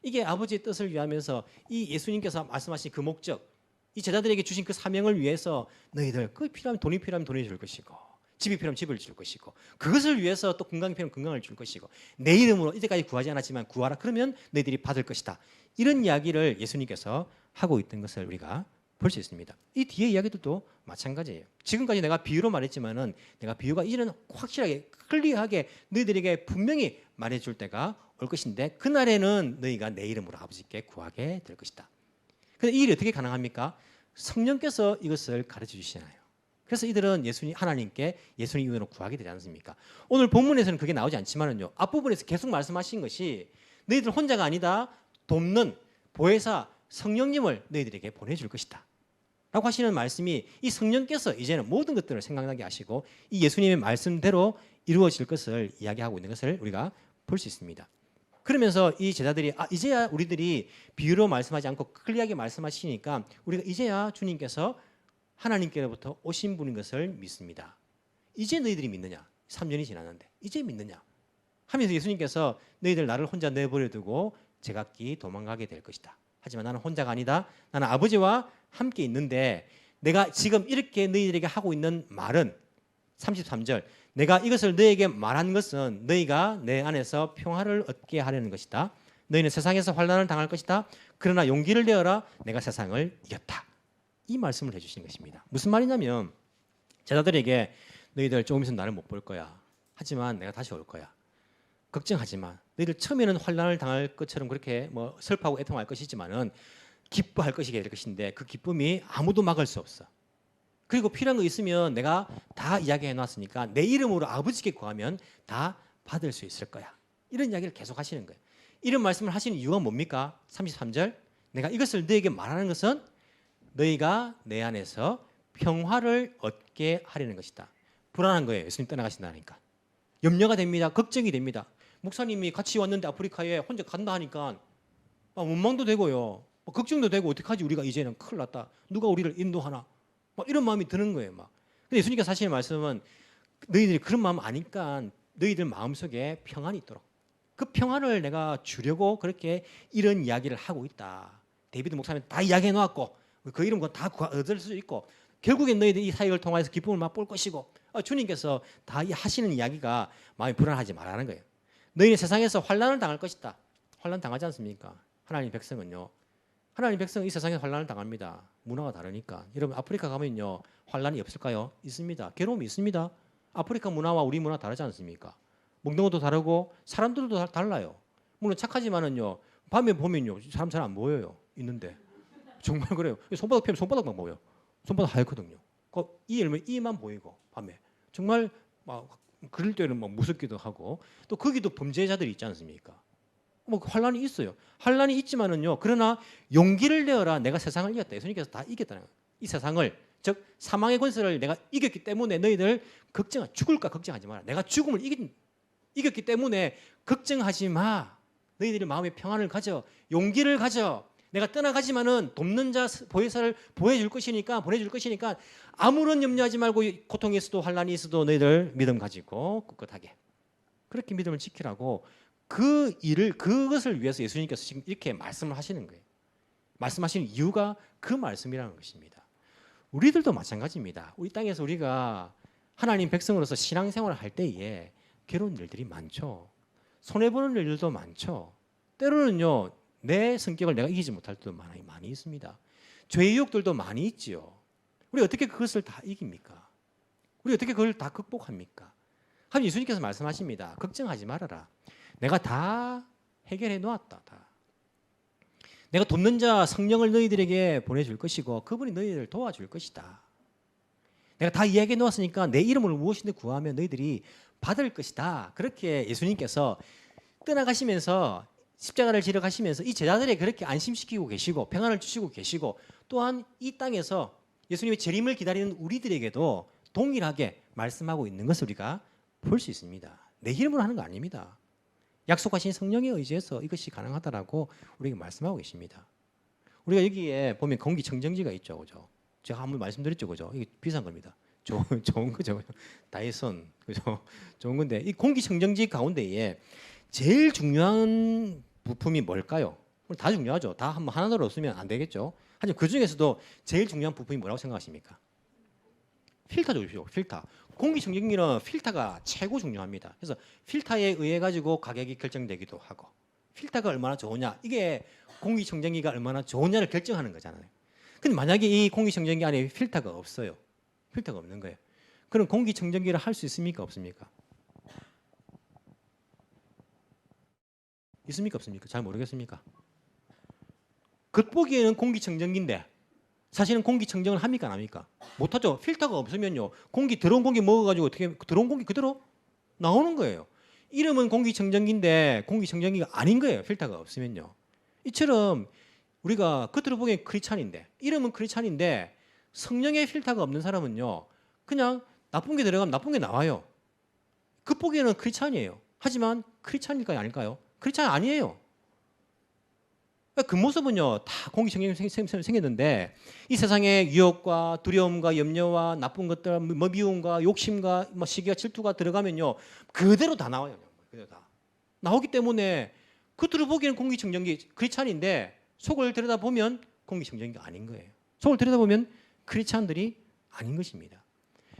이게 아버지의 뜻을 위하면서 이 예수님께서 말씀하신 그 목적, 이 제자들에게 주신 그 사명을 위해서 너희들 돈이 필요하면 돈을 줄 것이고 집이 필요하면 집을 줄 것이고 그것을 위해서 또 건강이 필요하면 건강을 줄 것이고 내 이름으로 이제까지 구하지 않았지만 구하라 그러면 너희들이 받을 것이다. 이런 이야기를 예수님께서 하고 있던 것을 우리가 볼 수 있습니다. 이 뒤에 이야기들도 마찬가지예요. 지금까지 내가 비유로 말했지만은 내가 비유가 이제는 확실하게 클리어하게 너희들에게 분명히 말해줄 때가 올 것인데 그날에는 너희가 내 이름으로 아버지께 구하게 될 것이다. 그런데 이 일이 어떻게 가능합니까? 성령께서 이것을 가르쳐 주시잖아요. 그래서 이들은 하나님께 예수님 이름으로 구하게 되지 않습니까? 오늘 본문에서는 그게 나오지 않지만은요. 앞부분에서 계속 말씀하신 것이 너희들 혼자가 아니다. 돕는 보혜사 성령님을 너희들에게 보내줄 것이다. 라고 하시는 말씀이 이 성령께서 이제는 모든 것들을 생각나게 하시고 이 예수님의 말씀대로 이루어질 것을 이야기하고 있는 것을 우리가 볼 수 있습니다. 그러면서 이 제자들이 이제야 우리들이 비유로 말씀하지 않고 클리어하게 말씀하시니까 우리가 이제야 주님께서 하나님께로부터 오신 분인 것을 믿습니다. 이제 너희들이 믿느냐? 3년이 지났는데 이제 믿느냐? 하면서 예수님께서 너희들 나를 혼자 내버려 두고 제각기 도망가게 될 것이다. 하지만 나는 혼자가 아니다. 나는 아버지와 함께 있는데 내가 지금 이렇게 너희들에게 하고 있는 말은 33절 내가 이것을 너희에게 말한 것은 너희가 내 안에서 평화를 얻게 하려는 것이다. 너희는 세상에서 환난을 당할 것이다. 그러나 용기를 내어라. 내가 세상을 이겼다. 이 말씀을 해주시는 것입니다. 무슨 말이냐면 제자들에게 너희들 조금 있으면 나를 못 볼 거야. 하지만 내가 다시 올 거야. 걱정하지 마. 너희들 처음에는 환난을 당할 것처럼 그렇게 슬퍼하고 애통할 것이지만은 기뻐할 것이게 될 것인데 그 기쁨이 아무도 막을 수 없어. 그리고 필요한 거 있으면 내가 다 이야기해 놨으니까 내 이름으로 아버지께 구하면 다 받을 수 있을 거야. 이런 이야기를 계속 하시는 거예요. 이런 말씀을 하시는 이유가 뭡니까? 33절 내가 이것을 너희에게 말하는 것은 너희가 내 안에서 평화를 얻게 하려는 것이다. 불안한 거예요. 예수님 떠나가신다니까. 염려가 됩니다. 걱정이 됩니다. 목사님이 같이 왔는데 아프리카에 혼자 간다 하니까 원망도 되고요. 걱정도 되고 어떡하지 우리가 이제는 큰일 났다. 누가 우리를 인도하나. 이런 마음이 드는 거예요. 근데 예수님께서 하시는 말씀은 너희들이 그런 마음 아니까 너희들 마음속에 평안이 있도록 그 평안을 내가 주려고 그렇게 이런 이야기를 하고 있다. 데이비드 목사님 다 이야기해 놓았고 그 이름 다 얻을 수 있고 결국엔 너희들 이 사역을 통해서 기쁨을 맛볼 것이고 주님께서 다 하시는 이야기가 마음이 불안하지 말라는 거예요. 너희는 세상에서 환난을 당할 것이다. 환난 당하지 않습니까? 하나님 백성은요. 하나님 백성은 이 세상에 환난을 당합니다. 문화가 다르니까. 여러분 아프리카 가면요. 환난이 없을까요? 있습니다. 괴로움이 있습니다. 아프리카 문화와 우리 문화 다르지 않습니까? 먹는 것도 다르고 사람들도 달라요. 물론 착하지만은요. 밤에 보면요. 사람 잘 안 보여요. 있는데. 정말 그래요. 손바닥 펴면 손바닥만 보여. 손바닥 하얗거든요. 이 열면 이만 보이고 밤에. 정말 그럴 때는 무섭기도 하고 또 거기도 범죄자들이 있지 않습니까? 환란이 있어요. 환란이 있지만은요. 그러나 용기를 내어라. 내가 세상을 이겼다. 예수님께서 다 이겼다는 거예요. 이 세상을 즉 사망의 권세를 내가 이겼기 때문에 너희들 죽을까 걱정하지 마라. 내가 죽음을 이겼기 때문에 걱정하지 마. 너희들이 마음의 평안을 가져. 용기를 가져. 내가 떠나가지만은 돕는 자 보혜사를 보내줄 것이니까 아무런 염려하지 말고 고통이 있어도 환란이 있어도 너희들 믿음 가지고 꿋꿋하게 그렇게 믿음을 지키라고 그것을 위해서 예수님께서 지금 이렇게 말씀을 하시는 거예요. 말씀하시는 이유가 그 말씀이라는 것입니다. 우리들도 마찬가지입니다. 우리 땅에서 우리가 하나님 백성으로서 신앙생활을 할 때에 괴로운 일들이 많죠. 손해보는 일들도 많죠. 때로는요. 내 성격을 내가 이기지 못할 때도 많이 있습니다. 죄의 유혹들도 많이 있지요. 우리 어떻게 그것을 다 이깁니까? 우리 어떻게 그걸 다 극복합니까? 하면 예수님께서 말씀하십니다. 걱정하지 말아라. 내가 다 해결해 놓았다. 다. 내가 돕는 자 성령을 너희들에게 보내줄 것이고 그분이 너희들을 도와줄 것이다. 내가 다 이야기해 놓았으니까 내 이름으로 무엇이든 구하면 너희들이 받을 것이다. 그렇게 예수님께서 떠나가시면서 십자가를 지러 가시면서 이 제자들에게 그렇게 안심시키고 계시고 평안을 주시고 계시고 또한 이 땅에서 예수님의 재림을 기다리는 우리들에게도 동일하게 말씀하고 있는 것을 우리가 볼 수 있습니다. 내 이름으로 하는 거 아닙니다. 약속하신 성령에 의지해서 이것이 가능하다라고 우리에게 말씀하고 계십니다. 우리가 여기에 보면 공기청정기가 있죠, 그죠? 제가 한번 말씀드렸죠, 그죠? 이게 비싼 겁니다. 좋은 거죠, 다이슨, 그죠? 좋은 건데 이 공기청정기 가운데에 제일 중요한 부품이 뭘까요? 다 중요하죠. 다 하나도 없으면 안 되겠죠. 하지만 그 중에서도 제일 중요한 부품이 뭐라고 생각하십니까? 필터죠, 필터. 공기청정기는 필터가 최고 중요합니다. 그래서 필터에 의해 가지고 가격이 결정되기도 하고 필터가 얼마나 좋으냐 이게 공기청정기가 얼마나 좋으냐를 결정하는 거잖아요. 근데 만약에 이 공기청정기 안에 필터가 없어요. 필터가 없는 거예요. 그럼 공기청정기를 할 수 있습니까? 없습니까? 있습니까? 없습니까? 잘 모르겠습니까? 겉보기에는 공기청정기인데 사실은 공기청정을 합니까? 안 합니까? 못하죠. 필터가 없으면요. 들어온 공기 먹어가지고 어떻게 들어온 공기 그대로 나오는 거예요. 이름은 공기청정기인데 공기청정기가 아닌 거예요. 필터가 없으면요. 이처럼 우리가 겉으로 보기엔 크리스찬인데 이름은 크리스찬인데 성령의 필터가 없는 사람은요. 그냥 나쁜 게 들어가면 나쁜 게 나와요. 겉보기에는 크리스찬이에요. 하지만 크리스찬일까요? 아닐까요? 크리스찬 아니에요. 그 모습은요 다 공기청정기 생겼는데 이 세상의 유혹과 두려움과 염려와 나쁜 것들, 뭐 미움과 욕심과 뭐 시기와 질투가 들어가면요 그대로 다 나와요. 그대로 다 나오기 때문에 겉으로 보기에는 공기청정기 크리스찬인데 속을 들여다보면 공기청정기가 아닌 거예요. 속을 들여다보면 크리스찬들이 아닌 것입니다.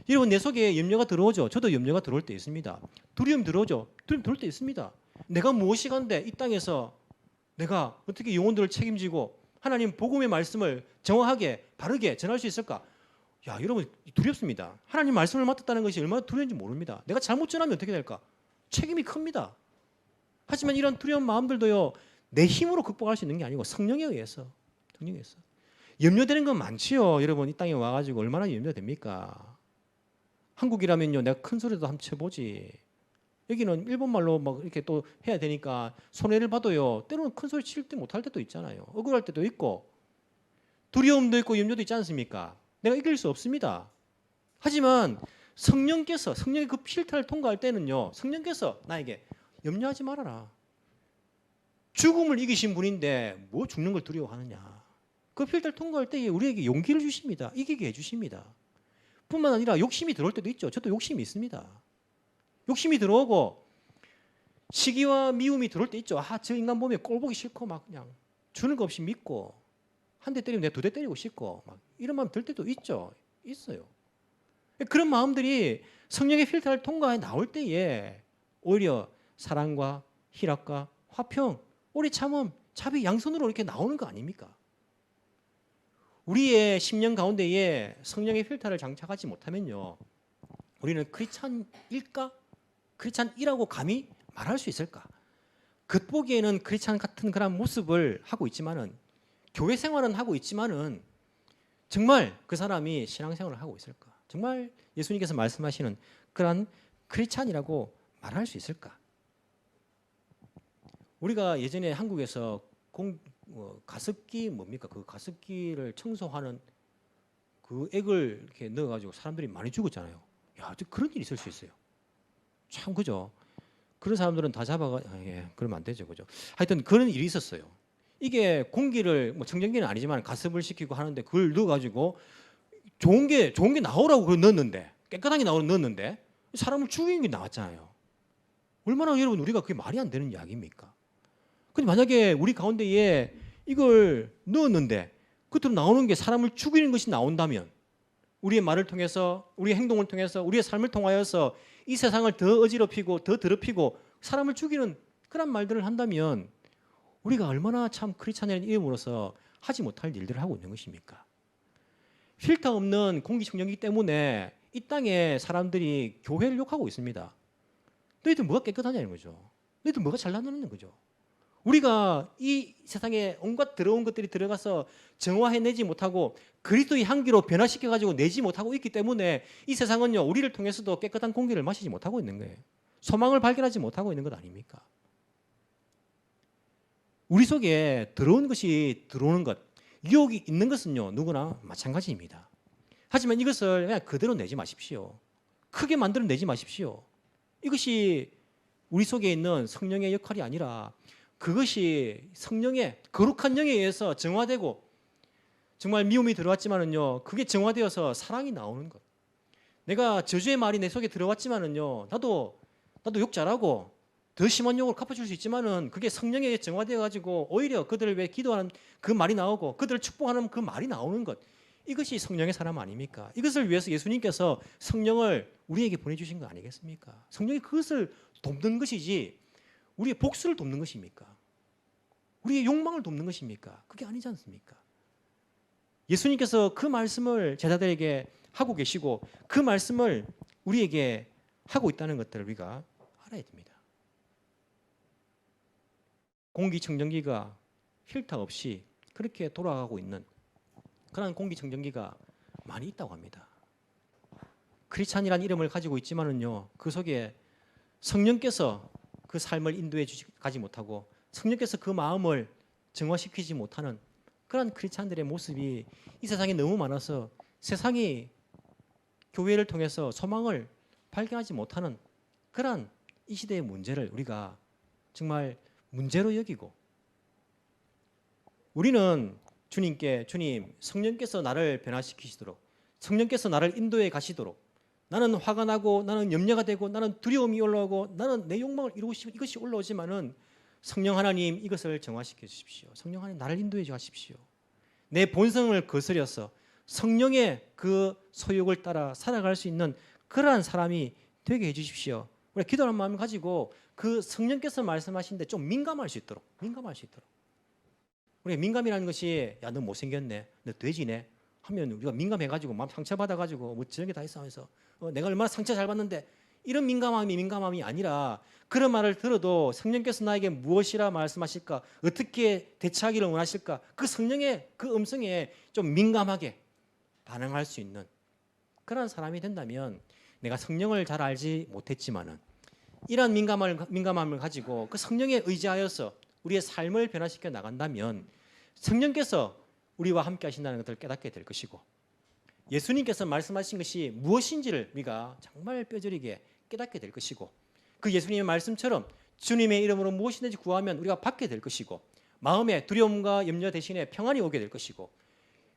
여러분 내 속에 염려가 들어오죠. 저도 염려가 들어올 때 있습니다. 두려움 들어오죠. 두려움 들어올 때 있습니다. 내가 무엇이 간데 이 땅에서 내가 어떻게 영혼들을 책임지고 하나님 복음의 말씀을 정확하게 바르게 전할 수 있을까? 야 여러분 두렵습니다. 하나님 말씀을 맡았다는 것이 얼마나 두려운지 모릅니다. 내가 잘못 전하면 어떻게 될까? 책임이 큽니다. 하지만 이런 두려운 마음들도요 내 힘으로 극복할 수 있는 게 아니고 성령에 의해서 염려되는 건 많지요. 여러분 이 땅에 와가지고 얼마나 염려됩니까? 한국이라면요 내가 큰 소리도 한번 쳐보지. 여기는 일본말로 막 이렇게 또 해야 되니까 손해를 봐도요 때로는 큰 소리 칠 때 못할 때도 있잖아요. 억울할 때도 있고 두려움도 있고 염려도 있지 않습니까? 내가 이길 수 없습니다. 하지만 성령의 그 필터를 통과할 때는요 성령께서 나에게 염려하지 말아라. 죽음을 이기신 분인데 뭐 죽는 걸 두려워하느냐. 그 필터를 통과할 때 우리에게 용기를 주십니다. 이기게 해주십니다. 뿐만 아니라 욕심이 들어올 때도 있죠. 저도 욕심이 있습니다. 욕심이 들어오고 시기와 미움이 들어올 때 있죠. 저 인간 보면 꼴 보기 싫고 막 그냥 주는 거 없이 믿고 한 대 때리면 내가 두 대 때리고 싶고 막 이런 마음 들 때도 있어요. 그런 마음들이 성령의 필터를 통과해 나올 때에 오히려 사랑과 희락과 화평, 오래 참음, 자비, 양손으로 이렇게 나오는 거 아닙니까? 우리의 심령 가운데에 성령의 필터를 장착하지 못하면요 우리는 크리스찬일까? 크리스찬이라고 감히 말할 수 있을까? 겉보기에는 크리스찬 같은 그런 모습을 하고 있지만은 교회 생활은 하고 있지만은 정말 그 사람이 신앙생활을 하고 있을까? 정말 예수님께서 말씀하시는 그런 크리스찬이라고 말할 수 있을까? 우리가 예전에 한국에서 가습기 뭡니까? 그 가습기를 청소하는 그 액을 이렇게 넣어가지고 사람들이 많이 죽었잖아요. 야, 그런 일이 있을 수 있어요. 참 그죠? 그런 사람들은 다 잡아가 그러면 안 되죠, 그죠? 하여튼 그런 일이 있었어요. 이게 공기를 뭐 청정기는 아니지만 가습을 시키고 하는데 그걸 넣어가지고 좋은 게 나오라고 그걸 넣었는데 깨끗하게 넣었는데 사람을 죽이는 게 나왔잖아요. 얼마나 여러분 우리가 그게 말이 안 되는 이야기입니까? 근데 만약에 우리 가운데에 이걸 넣었는데 끝으로 나오는 게 사람을 죽이는 것이 나온다면 우리의 말을 통해서 우리의 행동을 통해서 우리의 삶을 통하여서 이 세상을 더 어지럽히고 더 더럽히고 사람을 죽이는 그런 말들을 한다면 우리가 얼마나 참 크리스찬이라는 이름으로서 하지 못할 일들을 하고 있는 것입니까? 필터 없는 공기청정기 때문에 이 땅에 사람들이 교회를 욕하고 있습니다. 너희들 뭐가 깨끗하냐는 거죠. 너희들 뭐가 잘나느냐는 거죠. 우리가 이 세상에 온갖 더러운 것들이 들어가서 정화해내지 못하고 그리스도의 향기로 변화시켜가지고 내지 못하고 있기 때문에 이 세상은요, 우리를 통해서도 깨끗한 공기를 마시지 못하고 있는 거예요. 소망을 발견하지 못하고 있는 것 아닙니까? 우리 속에 들어온 것이 들어오는 것, 유혹이 있는 것은요, 누구나 마찬가지입니다. 하지만 이것을 그냥 그대로 내지 마십시오. 크게 만들어내지 마십시오. 이것이 우리 속에 있는 성령의 역할이 아니라 그것이 성령의 거룩한 영에 의해서 정화되고 정말 미움이 들어왔지만은요, 그게 정화되어서 사랑이 나오는 것. 내가 저주의 말이 내 속에 들어왔지만은요, 나도 욕 잘하고 더 심한 욕을 갚아줄 수 있지만은 그게 성령에 정화되어 가지고 오히려 그들을 위해 기도하는 그 말이 나오고 그들을 축복하는 그 말이 나오는 것. 이것이 성령의 사람 아닙니까? 이것을 위해서 예수님께서 성령을 우리에게 보내주신 거 아니겠습니까? 성령이 그것을 돕는 것이지 우리의 복수를 돕는 것입니까? 우리의 욕망을 돕는 것입니까? 그게 아니지 않습니까? 예수님께서 그 말씀을 제자들에게 하고 계시고 그 말씀을 우리에게 하고 있다는 것들을 우리가 알아야 됩니다. 공기청정기가 필터 없이 그렇게 돌아가고 있는 그런 공기청정기가 많이 있다고 합니다. 크리스찬이라는 이름을 가지고 있지만은요, 그 속에 성령께서 그 삶을 인도해 가지 못하고 성령께서 그 마음을 정화시키지 못하는 그런 크리스찬들의 모습이 이 세상에 너무 많아서 세상이 교회를 통해서 소망을 발견하지 못하는 그런 이 시대의 문제를 우리가 정말 문제로 여기고 우리는 주님께 주님 성령께서 나를 변화시키시도록 성령께서 나를 인도해 가시도록 나는 화가 나고 나는 염려가 되고 나는 두려움이 올라오고 나는 내 욕망을 이루고 싶은 이것이 올라오지만은 성령 하나님 이것을 정화시켜 주십시오. 성령 하나님 나를 인도해 주십시오. 내 본성을 거스려서 성령의 그 소욕을 따라 살아갈 수 있는 그러한 사람이 되게 해 주십시오. 우리가 기도하는 마음을 가지고 그 성령께서 말씀하신 데 좀 민감할 수 있도록 우리가 민감이라는 것이 야 너 못생겼네 너 돼지네 하면 우리가 민감해가지고 마음 상처받아가지고 뭐 저런 게 다 있어 하면서 내가 얼마나 상처 잘 받는데 이런 민감함이 아니라 그런 말을 들어도 성령께서 나에게 무엇이라 말씀하실까 어떻게 대처하기를 원하실까 그 성령의 그 음성에 좀 민감하게 반응할 수 있는 그런 사람이 된다면 내가 성령을 잘 알지 못했지만은 이런 민감함을 가지고 그 성령에 의지하여서 우리의 삶을 변화시켜 나간다면 성령께서 우리와 함께 하신다는 것을 깨닫게 될 것이고 예수님께서 말씀하신 것이 무엇인지를 우리가 정말 뼈저리게 깨닫게 될 것이고 그 예수님의 말씀처럼 주님의 이름으로 무엇이든지 구하면 우리가 받게 될 것이고 마음에 두려움과 염려 대신에 평안이 오게 될 것이고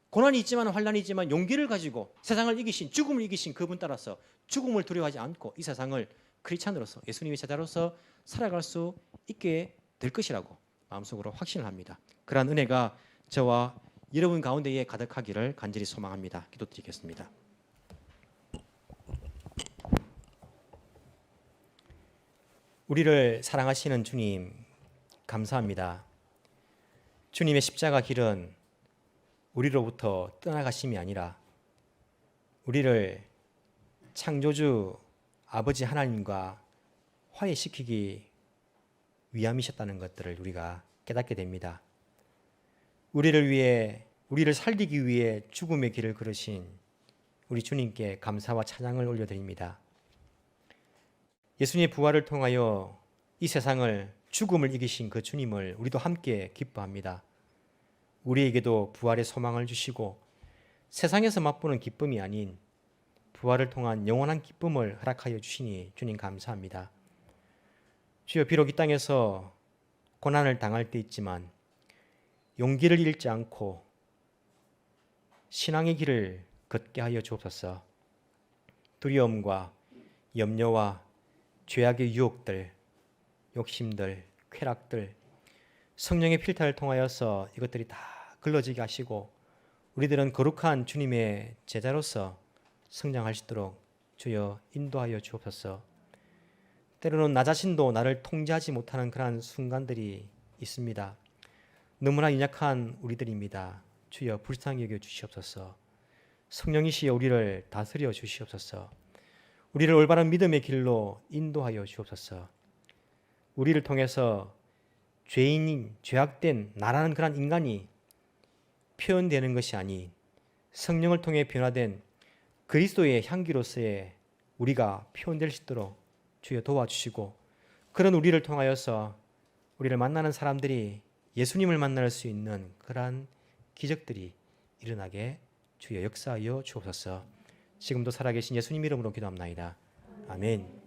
고난이 있지만 환난이 있지만 용기를 가지고 세상을 이기신 죽음을 이기신 그분 따라서 죽음을 두려워하지 않고 이 세상을 크리스찬으로서 예수님의 제자로서 살아갈 수 있게 될 것이라고 마음속으로 확신을 합니다. 그러한 은혜가 저와 여러분 가운데에 가득하기를 간절히 소망합니다. 기도드리겠습니다. 우리를 사랑하시는 주님 감사합니다. 주님의 십자가 길은 우리로부터 떠나가심이 아니라 우리를 창조주 아버지 하나님과 화해시키기 위함이셨다는 것들을 우리가 깨닫게 됩니다. 우리를 위해 우리를 살리기 위해 죽음의 길을 걸으신 우리 주님께 감사와 찬양을 올려드립니다. 예수님의 부활을 통하여 이 세상을 죽음을 이기신 그 주님을 우리도 함께 기뻐합니다. 우리에게도 부활의 소망을 주시고 세상에서 맛보는 기쁨이 아닌 부활을 통한 영원한 기쁨을 허락하여 주시니 주님 감사합니다. 주여 비록 이 땅에서 고난을 당할 때 있지만 용기를 잃지 않고 신앙의 길을 걷게 하여 주옵소서. 두려움과 염려와 죄악의 유혹들, 욕심들, 쾌락들 성령의 필터를 통하여서 이것들이 다 걸러지게 하시고 우리들은 거룩한 주님의 제자로서 성장할 수 있도록 주여 인도하여 주옵소서. 때로는 나 자신도 나를 통제하지 못하는 그러한 순간들이 있습니다. 너무나 연약한 우리들입니다. 주여 불쌍히 여겨 주시옵소서. 성령이시여 우리를 다스려 주시옵소서. 우리를 올바른 믿음의 길로 인도하여 주옵소서. 우리를 통해서 죄인인 죄악된 나라는 그런 인간이 표현되는 것이 아닌 성령을 통해 변화된 그리스도의 향기로서의 우리가 표현될 수 있도록 주여 도와주시고, 그런 우리를 통하여서 우리를 만나는 사람들이 예수님을 만날 수 있는 그러한 기적들이 일어나게 주여 역사하여 주옵소서. 지금도 살아계신 예수님 이름으로 기도합나이다. 아멘.